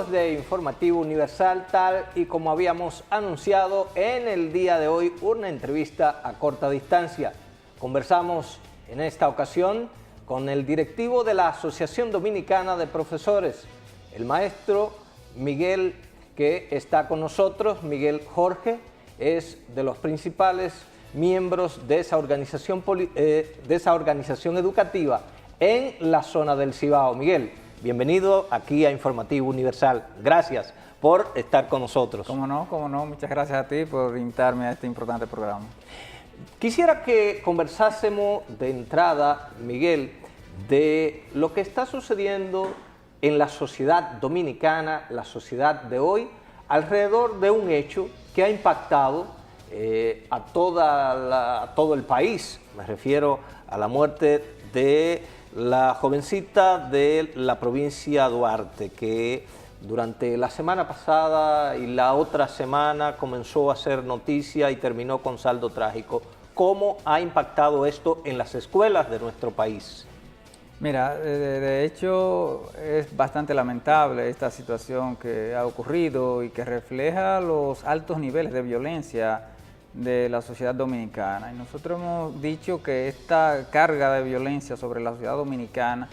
amigos de Informativo Universal, tal y como habíamos anunciado en el día de hoy, una entrevista a corta distancia. Conversamos en esta ocasión con el directivo de la Asociación Dominicana de Profesores, el maestro Miguel, que está con nosotros. Miguel Jorge es de los principales miembros de esa organización educativa en la zona del Cibao. Miguel, bienvenido aquí a Informativo Universal. Gracias por estar con nosotros. Cómo no. Muchas gracias a ti por invitarme a este importante programa. Quisiera que conversásemos de entrada, Miguel, de lo que está sucediendo en la sociedad dominicana, la sociedad de hoy, alrededor de un hecho que ha impactado a todo el país. Me refiero a la muerte de la jovencita de la provincia de Duarte, que durante la semana pasada y la otra semana comenzó a hacer noticia y terminó con saldo trágico. ¿Cómo ha impactado esto en las escuelas de nuestro país? Mira, de hecho es bastante lamentable esta situación que ha ocurrido y que refleja los altos niveles de violencia de la sociedad dominicana. Y nosotros hemos dicho que esta carga de violencia sobre la sociedad dominicana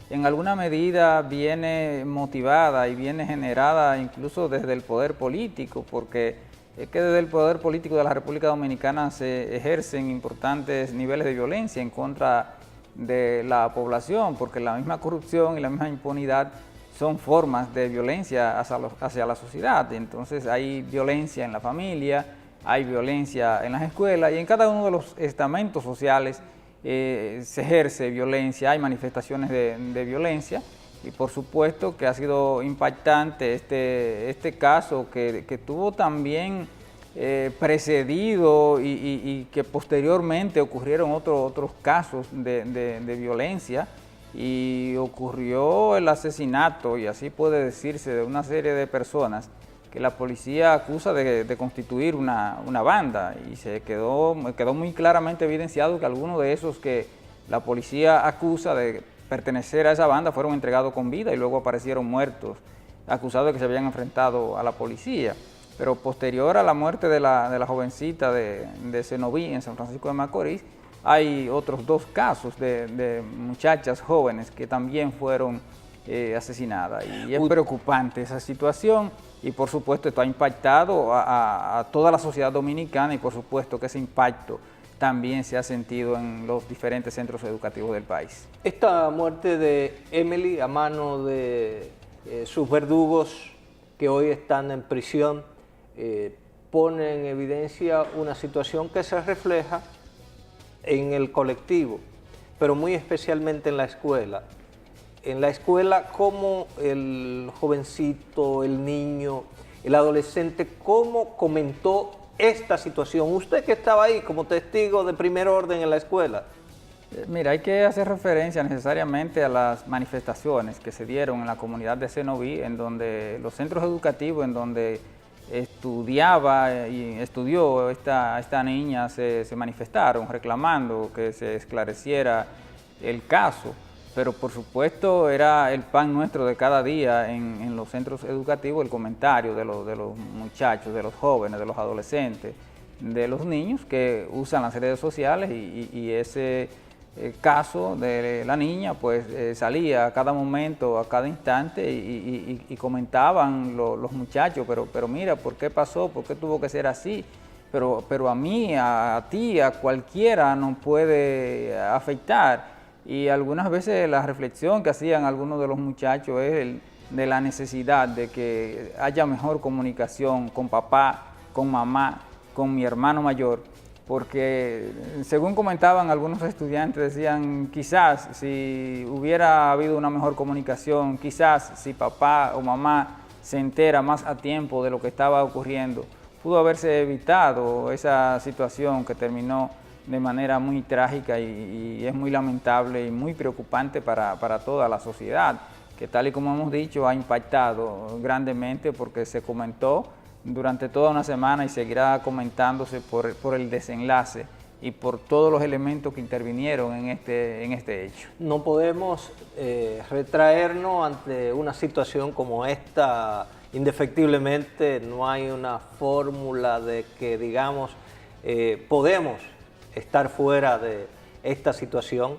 en alguna medida viene motivada y viene generada incluso desde el poder político, porque es que desde el poder político de la República Dominicana se ejercen importantes niveles de violencia en contra de la población, porque la misma corrupción y la misma impunidad son formas de violencia hacia la sociedad. Entonces hay violencia en la familia, hay violencia en las escuelas y en cada uno de los estamentos sociales se ejerce violencia, hay manifestaciones de violencia, y por supuesto que ha sido impactante este caso que tuvo también precedido y que posteriormente ocurrieron otros casos de violencia, y ocurrió el asesinato, y así puede decirse, de una serie de personas que la policía acusa de constituir una banda, y quedó muy claramente evidenciado que algunos de esos que la policía acusa de pertenecer a esa banda fueron entregados con vida y luego aparecieron muertos, acusados de que se habían enfrentado a la policía. Pero posterior a la muerte de la jovencita de Cenoví en San Francisco de Macorís, hay otros dos casos de muchachas jóvenes que también fueron asesinadas, y es preocupante esa situación. Y por supuesto esto ha impactado a toda la sociedad dominicana, y por supuesto que ese impacto también se ha sentido en los diferentes centros educativos del país. Esta muerte de Emily a mano de sus verdugos que hoy están en prisión pone en evidencia una situación que se refleja en el colectivo, pero muy especialmente en la escuela. En la escuela, cómo el jovencito, el niño, el adolescente, cómo comentó esta situación. Usted que estaba ahí como testigo de primer orden en la escuela. Mira, hay que hacer referencia necesariamente a las manifestaciones que se dieron en la comunidad de Cenoví, en donde los centros educativos en donde estudiaba y estudió esta niña se manifestaron reclamando que se esclareciera el caso. Pero por supuesto era el pan nuestro de cada día en los centros educativos el comentario de los muchachos, de los jóvenes, de los adolescentes, de los niños que usan las redes sociales, y ese caso de la niña pues salía a cada momento, a cada instante, y comentaban los muchachos, pero mira, ¿por qué pasó? ¿Por qué tuvo que ser así? Pero a mí, a ti, a cualquiera nos puede afectar. Y algunas veces la reflexión que hacían algunos de los muchachos es de la necesidad de que haya mejor comunicación con papá, con mamá, con mi hermano mayor, porque según comentaban algunos estudiantes, decían quizás si hubiera habido una mejor comunicación, quizás si papá o mamá se entera más a tiempo de lo que estaba ocurriendo, pudo haberse evitado esa situación que terminó de manera muy trágica, y es muy lamentable y muy preocupante para toda la sociedad, que tal y como hemos dicho ha impactado grandemente porque se comentó durante toda una semana y seguirá comentándose por el desenlace y por todos los elementos que intervinieron en este hecho. No podemos retraernos ante una situación como esta. Indefectiblemente no hay una fórmula de que, digamos, podemos estar fuera de esta situación.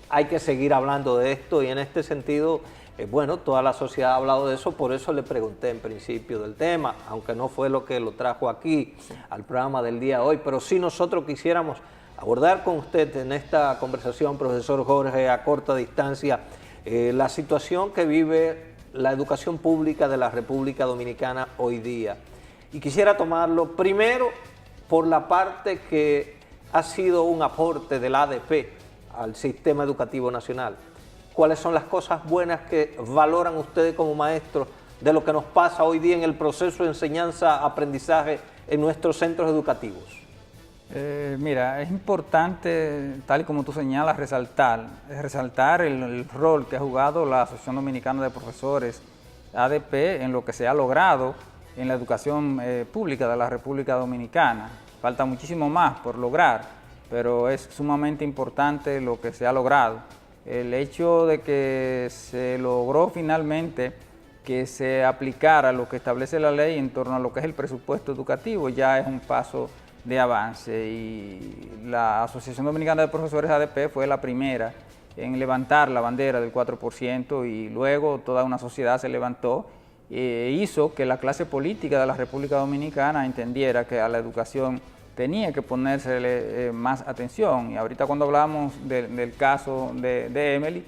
Hay que seguir hablando de esto y en este sentido, bueno, toda la sociedad ha hablado de eso, por eso le pregunté en principio del tema, aunque no fue lo que lo trajo aquí al programa del día de hoy, pero sí nosotros quisiéramos abordar con usted en esta conversación, profesor Jorge, a corta distancia, la situación que vive la educación pública de la República Dominicana hoy día. Y quisiera tomarlo primero por la parte que ha sido un aporte del ADP al sistema educativo nacional. ¿Cuáles son las cosas buenas que valoran ustedes como maestros de lo que nos pasa hoy día en el proceso de enseñanza-aprendizaje en nuestros centros educativos? Mira, es importante, tal y como tú señalas, resaltar el rol que ha jugado la Asociación Dominicana de Profesores, ADP, en lo que se ha logrado en la educación pública de la República Dominicana. Falta muchísimo más por lograr, pero es sumamente importante lo que se ha logrado. El hecho de que se logró finalmente que se aplicara lo que establece la ley en torno a lo que es el presupuesto educativo ya es un paso de avance, y la Asociación Dominicana de Profesores ADP fue la primera en levantar la bandera del 4% y luego toda una sociedad se levantó e hizo que la clase política de la República Dominicana entendiera que a la educación tenía que ponérsele más atención. Y ahorita cuando hablamos del caso de Emily,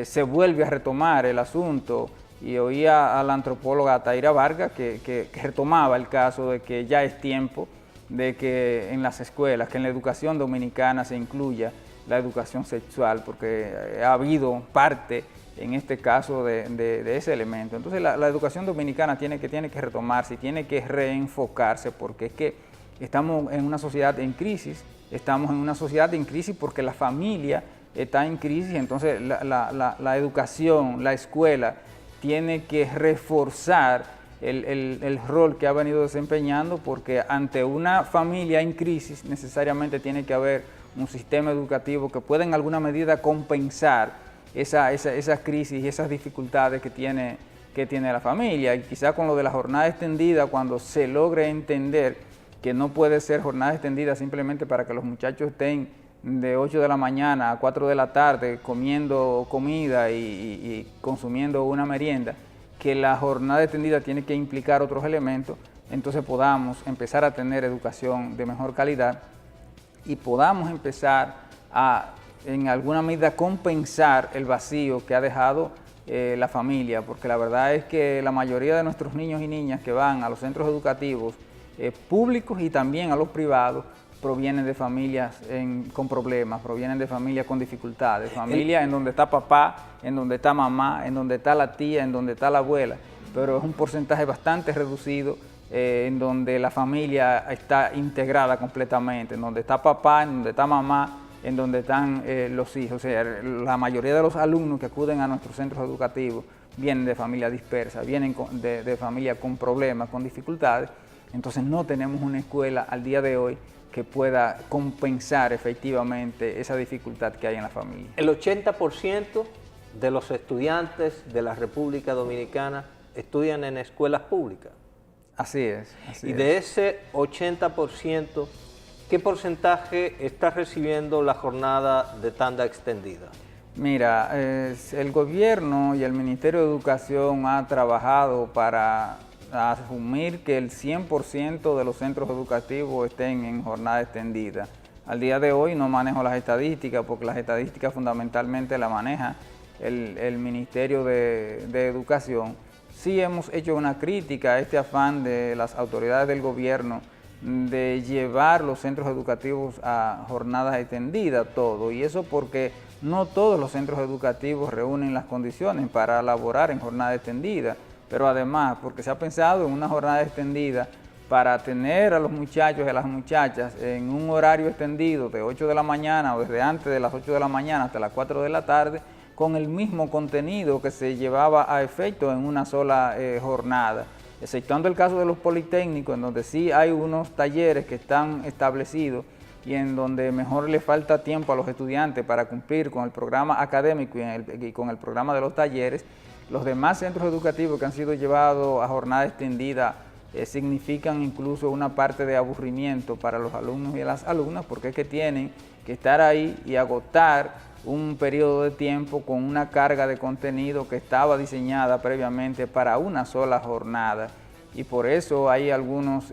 se vuelve a retomar el asunto, y oía a la antropóloga Taira Vargas que retomaba el caso de que ya es tiempo de que en las escuelas, que en la educación dominicana se incluya la educación sexual, porque ha habido parte en este caso de ese elemento. Entonces la educación dominicana tiene que retomarse y tiene que reenfocarse, porque es que estamos en una sociedad en crisis, porque la familia está en crisis. Entonces la educación, la escuela tiene que reforzar el rol que ha venido desempeñando, porque ante una familia en crisis necesariamente tiene que haber un sistema educativo que pueda en alguna medida compensar esa crisis y esas dificultades que tiene la familia. Y quizá con lo de la jornada extendida, cuando se logre entender que no puede ser jornada extendida simplemente para que los muchachos estén de 8 de la mañana a 4 de la tarde comiendo comida y consumiendo una merienda, que la jornada extendida tiene que implicar otros elementos, entonces podamos empezar a tener educación de mejor calidad y podamos empezar a, en alguna medida, compensar el vacío que ha dejado la familia, porque la verdad es que la mayoría de nuestros niños y niñas que van a los centros educativos públicos y también a los privados provienen de familias con problemas, provienen de familias con dificultades, familias en donde está papá, en donde está mamá, en donde está la tía, en donde está la abuela, pero es un porcentaje bastante reducido en donde la familia está integrada completamente, en donde está papá, en donde está mamá, en donde están los hijos. O sea, la mayoría de los alumnos que acuden a nuestros centros educativos vienen de familias dispersas, vienen de familias con problemas, con dificultades. Entonces no tenemos una escuela al día de hoy que pueda compensar efectivamente esa dificultad que hay en la familia. El 80% de los estudiantes de la República Dominicana estudian en escuelas públicas. Así es. Y de ese 80%, ¿qué porcentaje está recibiendo la jornada de tanda extendida? Mira, el gobierno y el Ministerio de Educación ha trabajado para asumir que el 100% de los centros educativos estén en jornada extendida. Al día de hoy no manejo las estadísticas, porque las estadísticas fundamentalmente las maneja el Ministerio de Educación. Sí hemos hecho una crítica a este afán de las autoridades del gobierno de llevar los centros educativos a jornadas extendidas, todo, y eso porque no todos los centros educativos reúnen las condiciones para laborar en jornada extendida, pero además porque se ha pensado en una jornada extendida para tener a los muchachos y a las muchachas en un horario extendido de 8 de la mañana o desde antes de las 8 de la mañana hasta las 4 de la tarde, con el mismo contenido que se llevaba a efecto en una sola jornada, exceptuando el caso de los politécnicos, en donde sí hay unos talleres que están establecidos y en donde mejor le falta tiempo a los estudiantes para cumplir con el programa académico y con el programa de los talleres, los demás centros educativos que han sido llevados a jornada extendida significan incluso una parte de aburrimiento para los alumnos y las alumnas, porque es que tienen que estar ahí y agotar un periodo de tiempo con una carga de contenido que estaba diseñada previamente para una sola jornada. Y por eso hay algunos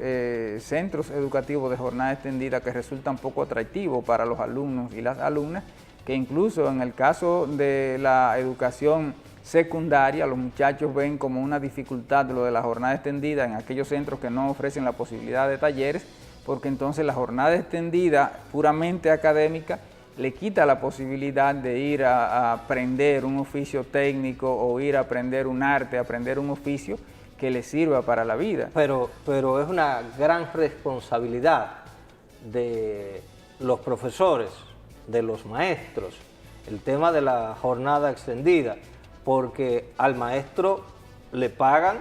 centros educativos de jornada extendida que resultan poco atractivos para los alumnos y las alumnas, que incluso en el caso de la educación secundaria, los muchachos ven como una dificultad lo de la jornada extendida en aquellos centros que no ofrecen la posibilidad de talleres, porque entonces la jornada extendida puramente académica le quita la posibilidad de ir a aprender un oficio técnico o ir a aprender un arte, aprender un oficio que le sirva para la vida. Pero es una gran responsabilidad de los profesores, de los maestros, el tema de la jornada extendida, porque al maestro le pagan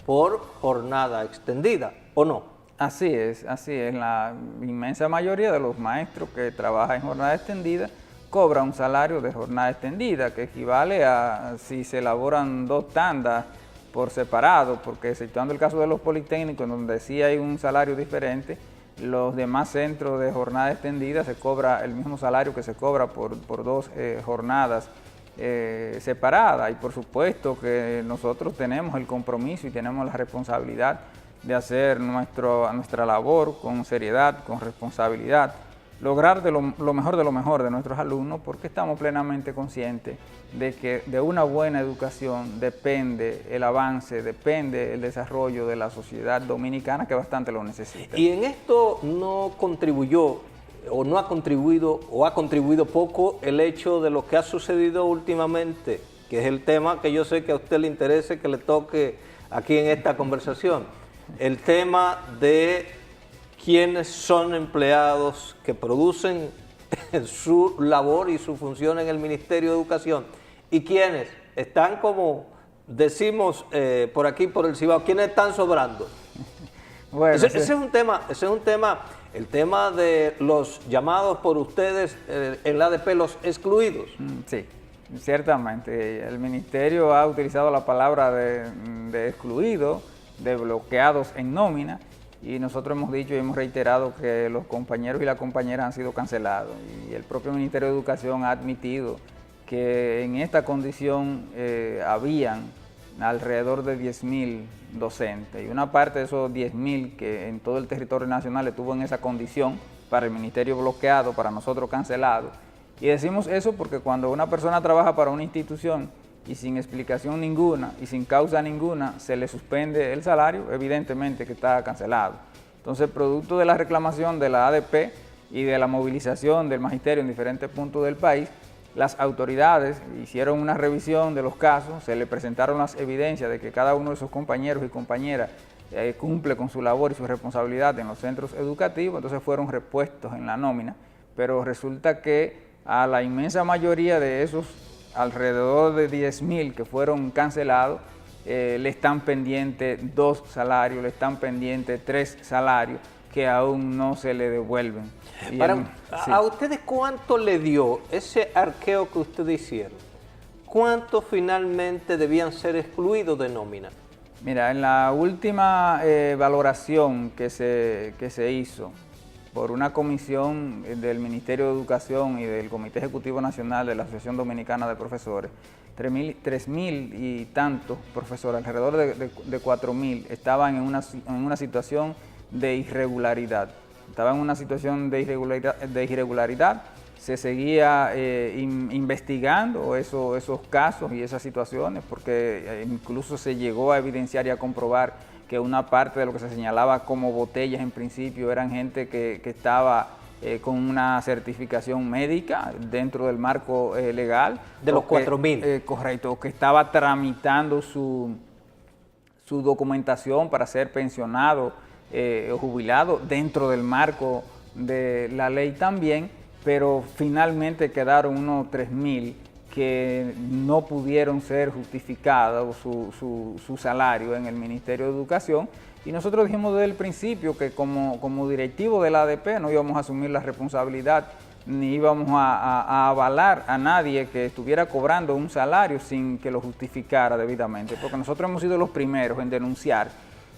por jornada extendida, ¿o no? Así es, la inmensa mayoría de los maestros que trabajan en jornada extendida cobran un salario de jornada extendida, que equivale a si se elaboran 2 tandas por separado, porque exceptuando el caso de los politécnicos, donde sí hay un salario diferente, los demás centros de jornada extendida se cobra el mismo salario que se cobra por 2 jornadas separadas. Y por supuesto que nosotros tenemos el compromiso y tenemos la responsabilidad de hacer nuestra labor con seriedad, con responsabilidad, lograr lo mejor de nuestros alumnos, porque estamos plenamente conscientes de que de una buena educación depende el avance, depende el desarrollo de la sociedad dominicana, que bastante lo necesita. Y en esto no contribuyó, o no ha contribuido, o ha contribuido poco el hecho de lo que ha sucedido últimamente, que es el tema que yo sé que a usted le interese que le toque aquí en esta conversación, el tema de quiénes son empleados que producen su labor y su función en el Ministerio de Educación y quienes están, como decimos por aquí, por el Cibao, quienes están sobrando. Bueno, ese es un tema, el tema de los llamados por ustedes en la ADP, los excluidos. Sí, ciertamente. El Ministerio ha utilizado la palabra de excluido, de bloqueados en nómina, y nosotros hemos dicho y hemos reiterado que los compañeros y las compañeras han sido cancelados, y el propio Ministerio de Educación ha admitido que en esta condición habían alrededor de 10.000 docentes, y una parte de esos 10.000 que en todo el territorio nacional estuvo en esa condición, para el Ministerio bloqueado, para nosotros cancelado. Y decimos eso porque cuando una persona trabaja para una institución y sin explicación ninguna y sin causa ninguna se le suspende el salario, evidentemente que está cancelado. Entonces, producto de la reclamación de la ADP y de la movilización del magisterio en diferentes puntos del país, las autoridades hicieron una revisión de los casos, se le presentaron las evidencias de que cada uno de sus compañeros y compañeras cumple con su labor y su responsabilidad en los centros educativos, entonces fueron repuestos en la nómina, pero resulta que a la inmensa mayoría de esos alrededor de 10.000 que fueron cancelados, le están pendientes 2 salarios, le están pendientes 3 salarios que aún no se le devuelven. ¿A ustedes cuánto le dio ese arqueo que ustedes hicieron? ¿Cuántos finalmente debían ser excluidos de nómina? Mira, en la última valoración que se hizo por una comisión del Ministerio de Educación y del Comité Ejecutivo Nacional de la Asociación Dominicana de Profesores, 3.000 y tantos profesores, alrededor de 4.000, estaban en una situación de irregularidad. Estaban en una situación de irregularidad, se seguía investigando esos casos y esas situaciones, porque incluso se llegó a evidenciar y a comprobar que una parte de lo que se señalaba como botellas en principio eran gente que estaba con una certificación médica dentro del marco legal. De los 4.000. Correcto, que estaba tramitando su documentación para ser pensionado o jubilado dentro del marco de la ley también, pero finalmente quedaron unos 3.000 que no pudieron ser justificados su salario en el Ministerio de Educación, y nosotros dijimos desde el principio que como directivo de la ADP no íbamos a asumir la responsabilidad ni íbamos a avalar a nadie que estuviera cobrando un salario sin que lo justificara debidamente, porque nosotros hemos sido los primeros en denunciar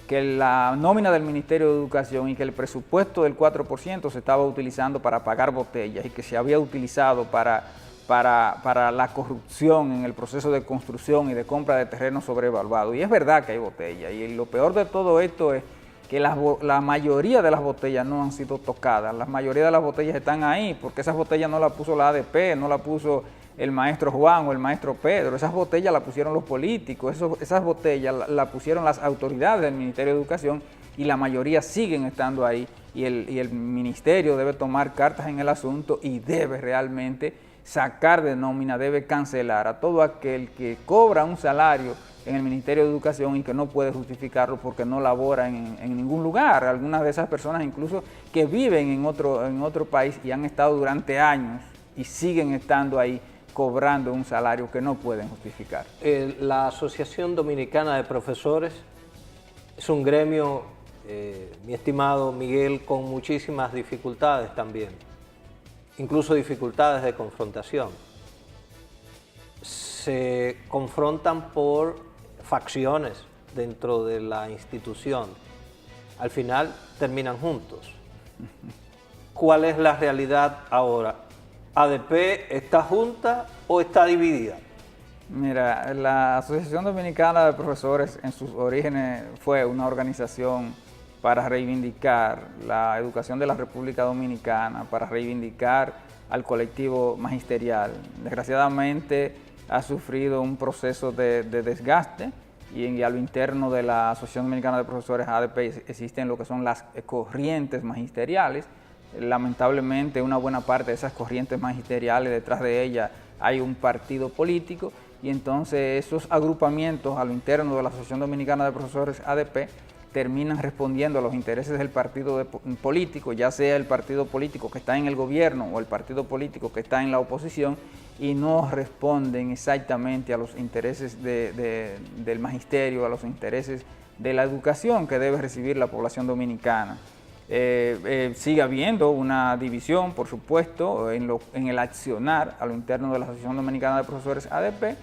que la nómina del Ministerio de Educación y que el presupuesto del 4% se estaba utilizando para pagar botellas y que se había utilizado para la corrupción en el proceso de construcción y de compra de terrenos sobrevaluados. Y es verdad que hay botellas, y lo peor de todo esto es que la mayoría de las botellas no han sido tocadas. La mayoría de las botellas están ahí porque esas botellas no las puso la ADP, no las puso el maestro Juan o el maestro Pedro. Esas botellas las pusieron los políticos, esas botellas las pusieron las autoridades del Ministerio de Educación, y la mayoría siguen estando ahí, y el ministerio debe tomar cartas en el asunto y debe realmente sacar de nómina, debe cancelar a todo aquel que cobra un salario en el Ministerio de Educación y que no puede justificarlo porque no labora en ningún lugar. Algunas de esas personas incluso que viven en otro país y han estado durante años y siguen estando ahí cobrando un salario que no pueden justificar. La Asociación Dominicana de Profesores es un gremio, mi estimado Miguel, con muchísimas dificultades también, incluso dificultades de confrontación. Se confrontan por facciones dentro de la institución. Al final terminan juntos. ¿Cuál es la realidad ahora? ¿ADP está junta o está dividida? Mira, la Asociación Dominicana de Profesores en sus orígenes fue una organización para reivindicar la educación de la República Dominicana, para reivindicar al colectivo magisterial. Desgraciadamente ha sufrido un proceso de desgaste, y a lo interno de la Asociación Dominicana de Profesores ADP existen lo que son las corrientes magisteriales. Lamentablemente una buena parte de esas corrientes magisteriales, detrás de ellas hay un partido político, y entonces esos agrupamientos a lo interno de la Asociación Dominicana de Profesores ADP terminan respondiendo a los intereses del partido político, ya sea el partido político que está en el gobierno o el partido político que está en la oposición, y no responden exactamente a los intereses del magisterio, a los intereses de la educación que debe recibir la población dominicana. Sigue habiendo una división, por supuesto, en el accionar a lo interno de la Asociación Dominicana de Profesores ADP,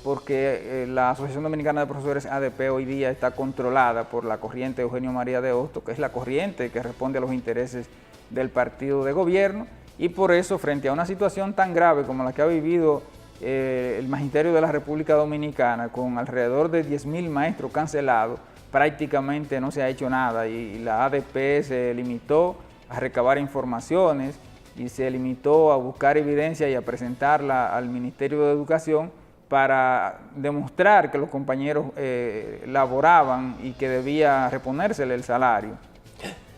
porque la Asociación Dominicana de Profesores ADP hoy día está controlada por la corriente Eugenio María de Hostos, que es la corriente que responde a los intereses del partido de gobierno, y por eso, frente a una situación tan grave como la que ha vivido el Magisterio de la República Dominicana, con alrededor de 10.000 maestros cancelados, prácticamente no se ha hecho nada, y la ADP se limitó a recabar informaciones y se limitó a buscar evidencia y a presentarla al Ministerio de Educación para demostrar que los compañeros laboraban y que debía reponérsele el salario.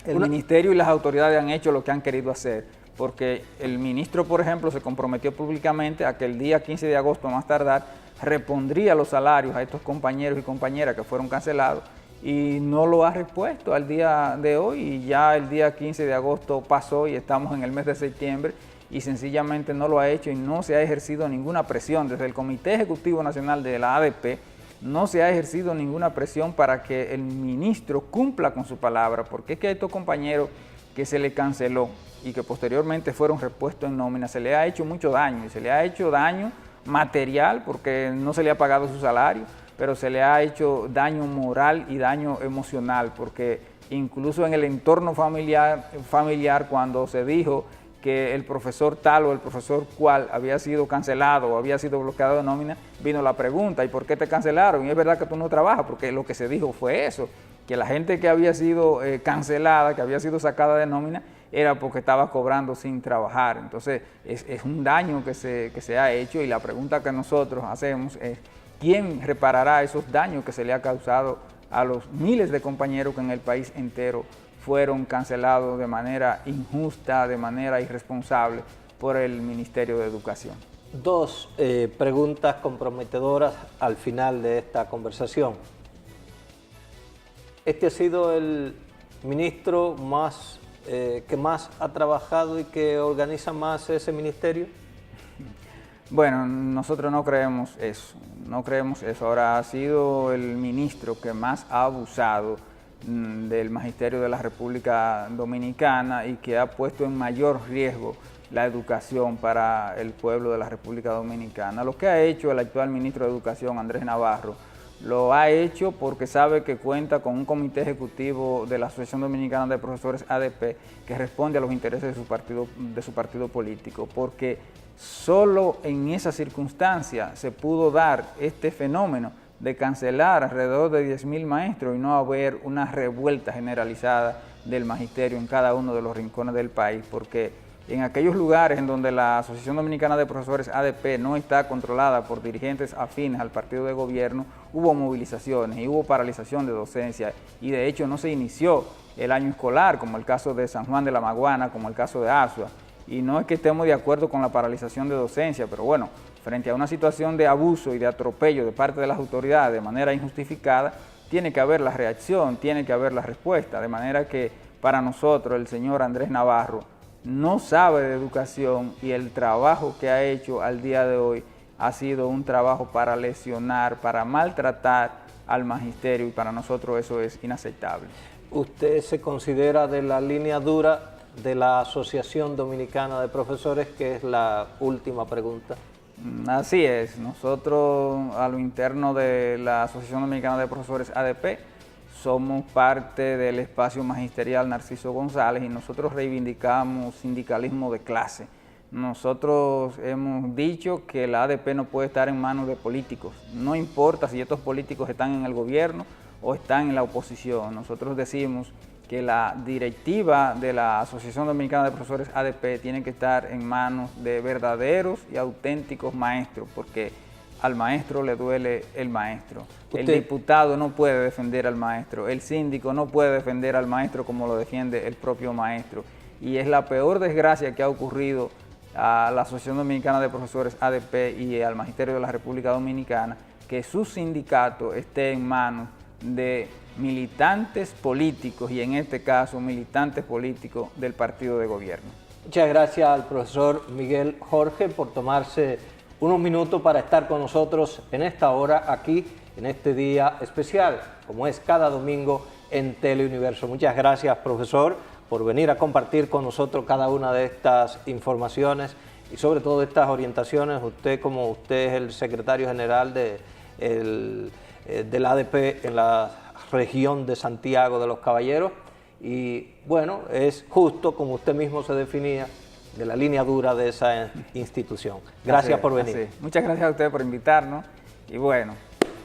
El ministerio y las autoridades han hecho lo que han querido hacer, porque el ministro, por ejemplo, se comprometió públicamente a que el día 15 de agosto, más tardar, repondría los salarios a estos compañeros y compañeras que fueron cancelados, y no lo ha respuesto al día de hoy, y ya el día 15 de agosto pasó y estamos en el mes de septiembre, y sencillamente no lo ha hecho, y no se ha ejercido ninguna presión desde el Comité Ejecutivo Nacional de la ADP. No se ha ejercido ninguna presión para que el ministro cumpla con su palabra, porque es que a estos compañeros que se le canceló y que posteriormente fueron repuestos en nómina, se le ha hecho mucho daño, y se le ha hecho daño material porque no se le ha pagado su salario, pero se le ha hecho daño moral y daño emocional, porque incluso en el entorno familiar cuando se dijo que el profesor tal o el profesor cual había sido cancelado o había sido bloqueado de nómina, vino la pregunta: ¿y por qué te cancelaron? Y es verdad que tú no trabajas, porque lo que se dijo fue eso, que la gente que había sido cancelada, que había sido sacada de nómina, era porque estaba cobrando sin trabajar. Entonces es un daño que se ha hecho, y la pregunta que nosotros hacemos es: ¿quién reparará esos daños que se le ha causado a los miles de compañeros que en el país entero fueron cancelados de manera injusta, de manera irresponsable por el Ministerio de Educación? Dos preguntas comprometedoras al final de esta conversación. ¿Este ha sido el ministro que más ha trabajado y que organiza más ese ministerio? Bueno, nosotros no creemos eso, no creemos eso. Ahora, ha sido el ministro que más ha abusado del Magisterio de la República Dominicana y que ha puesto en mayor riesgo la educación para el pueblo de la República Dominicana. Lo que ha hecho el actual ministro de Educación, Andrés Navarro, lo ha hecho porque sabe que cuenta con un comité ejecutivo de la Asociación Dominicana de Profesores ADP que responde a los intereses de su partido político, porque solo en esa circunstancia se pudo dar este fenómeno de cancelar alrededor de 10.000 maestros y no haber una revuelta generalizada del magisterio en cada uno de los rincones del país, porque en aquellos lugares en donde la Asociación Dominicana de Profesores ADP no está controlada por dirigentes afines al partido de gobierno, hubo movilizaciones y hubo paralización de docencia y de hecho no se inició el año escolar, como el caso de San Juan de la Maguana, como el caso de Asua. Y no es que estemos de acuerdo con la paralización de docencia, pero bueno, frente a una situación de abuso y de atropello de parte de las autoridades de manera injustificada, tiene que haber la reacción, tiene que haber la respuesta, de manera que para nosotros el señor Andrés Navarro no sabe de educación y el trabajo que ha hecho al día de hoy ha sido un trabajo para lesionar, para maltratar al magisterio y para nosotros eso es inaceptable. ¿Usted se considera de la línea dura de la Asociación Dominicana de Profesores, que es la última pregunta? Así es, nosotros a lo interno de la Asociación Dominicana de Profesores ADP somos parte del espacio magisterial Narciso González y nosotros reivindicamos sindicalismo de clase. Nosotros hemos dicho que la ADP no puede estar en manos de políticos, no importa si estos políticos están en el gobierno o están en la oposición. Nosotros decimos que la directiva de la Asociación Dominicana de Profesores ADP tiene que estar en manos de verdaderos y auténticos maestros, porque al maestro le duele el maestro. El diputado no puede defender al maestro, el síndico no puede defender al maestro como lo defiende el propio maestro. Y es la peor desgracia que ha ocurrido a la Asociación Dominicana de Profesores ADP y al Magisterio de la República Dominicana, que su sindicato esté en manos de militantes políticos y en este caso militantes políticos del partido de gobierno. Muchas gracias al profesor Miguel Jorge por tomarse unos minutos para estar con nosotros en esta hora aquí, en este día especial, como es cada domingo en Teleuniverso. Muchas gracias, profesor, por venir a compartir con nosotros cada una de estas informaciones y sobre todo estas orientaciones. Usted, como usted es el secretario general del ADP en la región de Santiago de los Caballeros, y bueno, es justo, como usted mismo se definía, de la línea dura de esa institución. Gracias por venir. Muchas gracias a usted por invitarnos y bueno,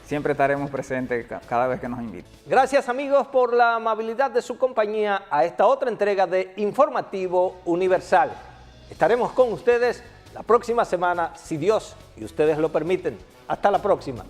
siempre estaremos presentes cada vez que nos inviten. Gracias, amigos, por la amabilidad de su compañía a esta otra entrega de Informativo Universal. Estaremos con ustedes la próxima semana, si Dios y ustedes lo permiten. Hasta la próxima.